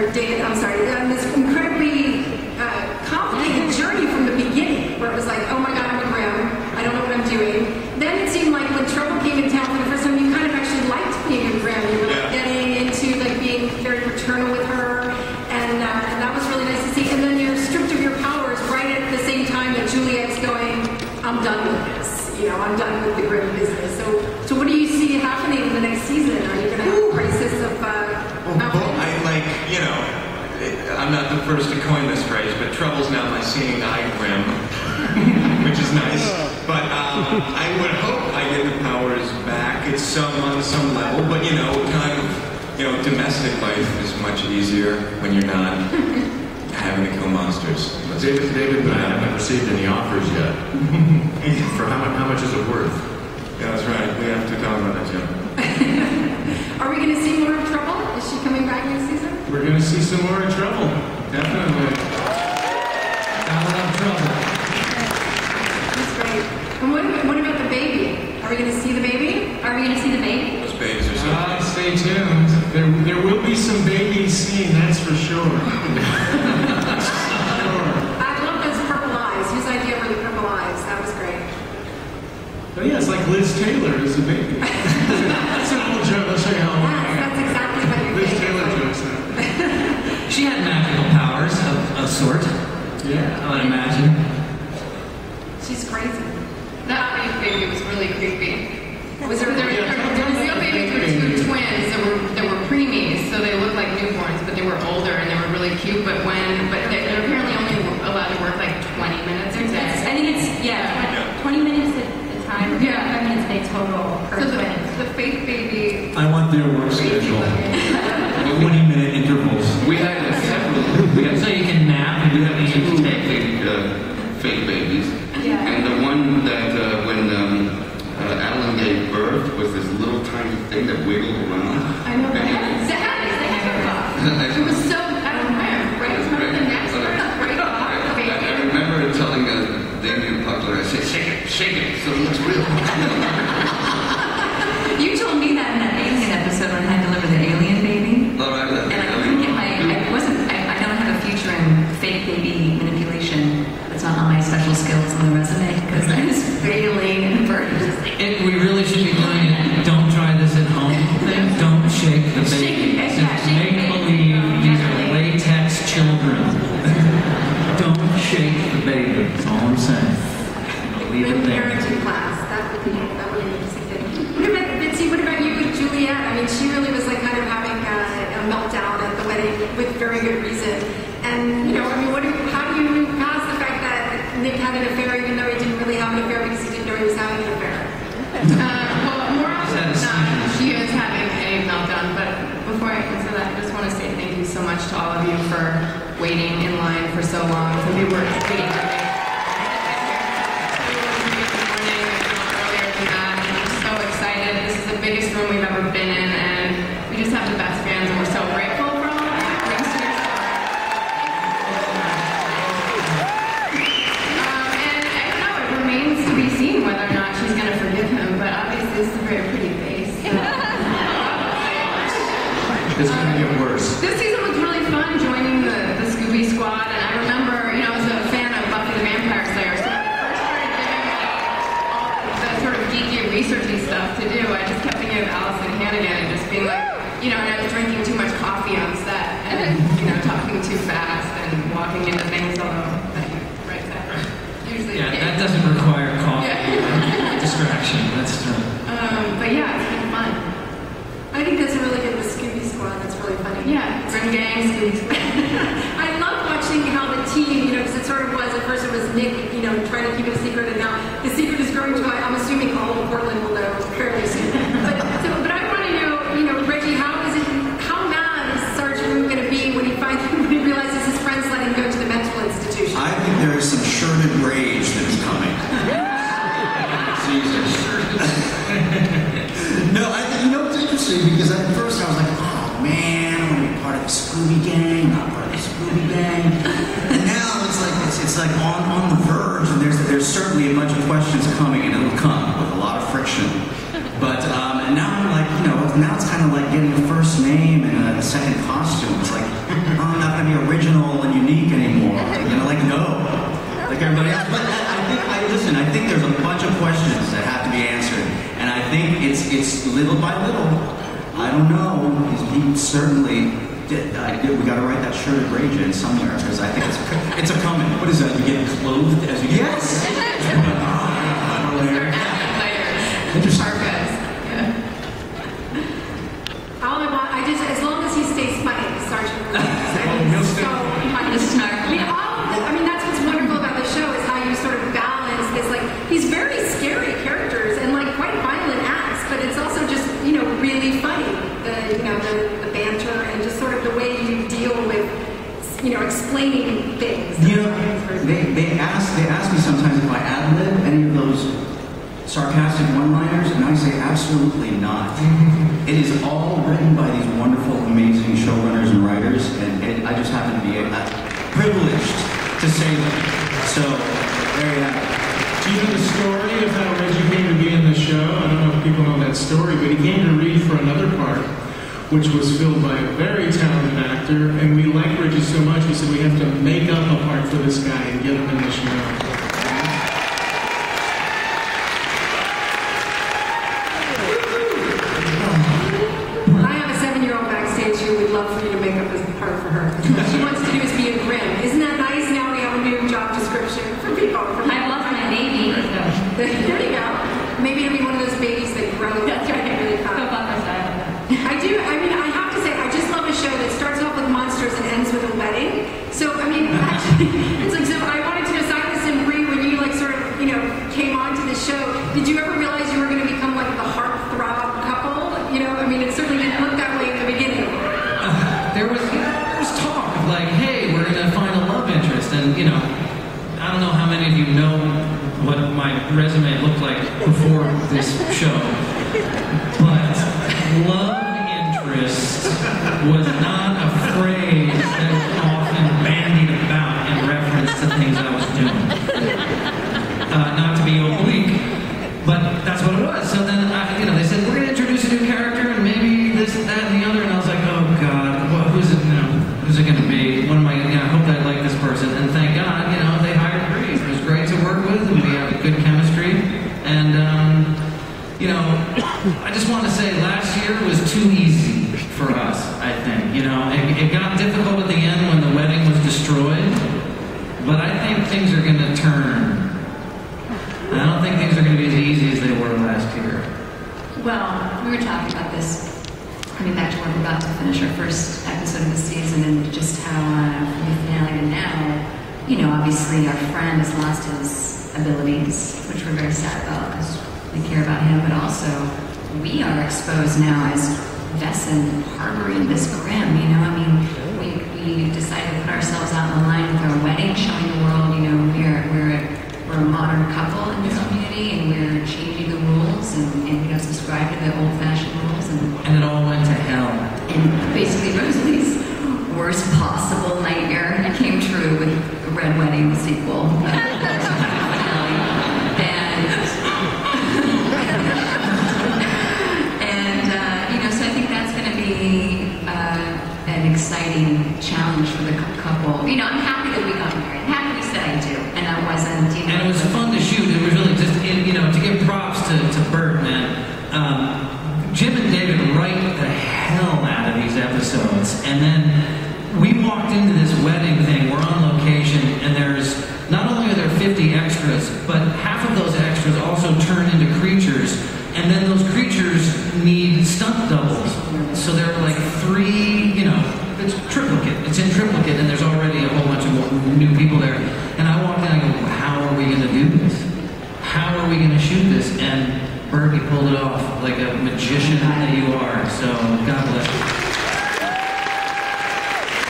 David, I'm sorry, this incredibly complicated journey from the beginning, where it was like, oh my God, I'm a Grimm, I don't know what I'm doing. Then it seemed like when Trouble came in town for the first time, you kind of actually liked being a Grimm. You were like getting into like being very paternal with her, and that was really nice to see. And then you're stripped of your powers right at the same time that Juliet's going, I'm done with this. You know, I'm done with the Grimm business. So what do you see happening in the next season? Are you going to have a crisis of I'm not the first to coin this phrase, but Trouble's now my seeing eye Grimm, which is nice. But I would hope I get the powers back at on some level. But domestic life is much easier when you're not having to kill monsters. David, but I haven't received any offers yet. For how much is it worth? Yeah, that's right. We have to talk about that, Jim. Are we going to see more of Trouble? Is she coming back next season? We're going to see some more of Trouble. Definitely. Gotta love Trouble. That's great. And what about the baby? Are we going to see the baby? Are we going to see the baby? Those babies are so stay tuned. There will be some babies seen, that's for sure. I love those purple eyes. Whose idea were the purple eyes? That was great. But yeah, it's like Liz Taylor is a baby. That's an old joke. I'll show you how old I am. That's exactly what you're Liz Taylor jokes now. She had magical powers of sort. Yeah. I would imagine. She's crazy. That baby was really creepy. Was there The real babies were two twins that were preemies, so they looked like newborns, but they were older and they were really cute. But they're apparently only allowed to work like 20 minutes a day. I think it's 20 minutes at a time. 5 minutes a day total per twin. The fake baby. I want their work schedule. 20-minute intervals. We had several. So you can nap. We had two fake babies. Yeah. And the one that when Alan gave birth was this little tiny thing that wiggled around. I know. It was so out of rare, right? It was one of the next break off. I remember telling Damien Puckler, I said, shake it, so it looks real. You told me that in that Alien episode when I had to deliver the alien baby. All right, And I couldn't get I don't have a future in fake baby manipulation. It's not on my special skills on the resume because I was failing and We really should be doing it. Don't try this at home. Don't shake the baby. Just make believe these are latex children. Don't shake the baby. That's all I'm saying. Leave it there. Parenting class. That would be an interesting thing. What about Bitsy? What about you with Juliet? I mean, she really was like kind of having a meltdown at the wedding with very good reason. And how do you move past the fact that Nick had an affair even though he didn't really have an affair because he didn't know he was having an affair? More often than not, she is having a meltdown. But before I answer that, I just want to say thank you so much to all of you for waiting in line for so long. Some people were waiting for me. Earlier than that. I'm so excited. This is the biggest room we've ever been in, and we just have the best fans, and we're so grateful for all of you. Thanks to your support. And I don't know, it remains to be seen whether or not she's going to forgive him, but obviously this is a very pretty face. It's going to get worse. This season was really fun joining the Scooby Squad, and I remember, I was a fan of Buffy the Vampire Slayer, so when they first started giving me all the sort of geeky, researchy stuff to do, I just kept thinking of Allison Hannigan and just being like, and I was drinking too much coffee on set, and talking too fast and walking into things, although, right, Zach? Usually. Yeah, that doesn't require coffee. Distraction. That's true. But yeah, it's been fun. I think that's a really good Scooby Squad. That's really funny. Yeah, Grimm Gang, Scooby Squad. I love watching how the team, because it sort of was, at first it was Nick, trying to keep it a secret, and now the secret is growing to, I'm assuming all of Portland will know fairly soon. But I want to know, Reggie, how mad is Sergeant Moon going to be when he realizes his friends let him go to the mental institution? I think there is some shirted rage that is coming. No, it's interesting because at first I was like, oh man, I want to be part of the Scooby Gang, not part of the Scooby Gang. And now it's like on the verge, and there's certainly a bunch of questions coming, and it'll come with a lot of friction. But now I'm like, now it's kind of like getting a first name and a second costume. It's like, oh, I'm not going to be original and unique anymore. You know, like, no. Like everybody else. But I think there's a bunch of questions that have to be answered. And I think it's little by little. I don't know. He certainly did. We got to write that shirt of Rage in somewhere, because I think it's a coming. What is that? You get clothed as you get. Yes. All I want, as long as he stays funny, Sergeant. That's what's wonderful about the show is how you sort of balance this. Like, he's very scary characters and like quite violent acts, but it's also just really funny. The banter and just sort of the way you deal with explaining things. They ask me sometimes if I ad-lib any of those sarcastic one-liners, and I say absolutely not. It is all written by these wonderful, amazing showrunners and writers, and I just happen to be privileged to say them. So, there you have it. Do you know the story of how Reggie came to be in the show? I don't know if people know that story, but he came to read for another part, which was filled by a very talented actor, and we liked Reggie so much, we said we have to make up a part for this guy and get him in the show. For you to make up this part for her. What she wants to do is be a Grimm. Isn't that nice? Now we have a new job description for people. I love my baby. There you go. Maybe it'll be one of those babies that grow. That's right. Really fun. I have to say, I just love a show that starts off with monsters and ends with a wedding. So, actually, it's like, so I wanted to know, Silas and Bree, when you came onto the show, did you ever realize you were going to become like the heartthrob couple? It certainly didn't look that way in the beginning. There was talk of like, hey, we're gonna find a love interest, and I don't know how many of you know what my resume looked like before this show, but love interest was not a phrase that was often bandied about in reference to things I was doing. Not to be oblique, but that's what it was. So then, they said we're gonna introduce a new character, and maybe this, that, and the other, and I was like, oh God. Who's it going to be? What am I? I hope I like this person. And thank God, they hired Bree. It was great to work with, and we have good chemistry. And I just want to say, last year was too easy for us. I think it got difficult at the end when the wedding was destroyed. But I think things are going to turn. I don't think things are going to be as easy as they were last year. Well, we were talking about this. Coming back to when we're about to finish our first episode of the season, and just how from the finale to now, obviously our friend has lost his abilities, which we're very sad about because we care about him, but also we are exposed now as Vesson harboring this Grimm. We decided to put ourselves out on the line with our wedding, showing the world, we're a modern couple in this community, and we're changing the rules and subscribe to the old-fashioned rules. And it all went to hell. And basically, Rosalie's worst possible nightmare came true with the Red Wedding, the sequel. So I think that's going to be an exciting challenge for the couple. I'm happy that we got married. I'm happy we said I do, and I wasn't. And it was fun to shoot. It was really just, to give props to Bert, man. Jim and David write the hell out of these episodes, and then we walked into this wedding thing. We're on location, and not only are there 50 extras, but half of those extras also turn into creatures, and then those creatures need stunt doubles. So there are like 3, it's triplicate. It's in triplicate, and there's already a whole bunch of new people there. And I walked in, and I go, how are we going to do this? How are we going to shoot this? And Bert, you pulled it off like a magician that you are. So God bless you.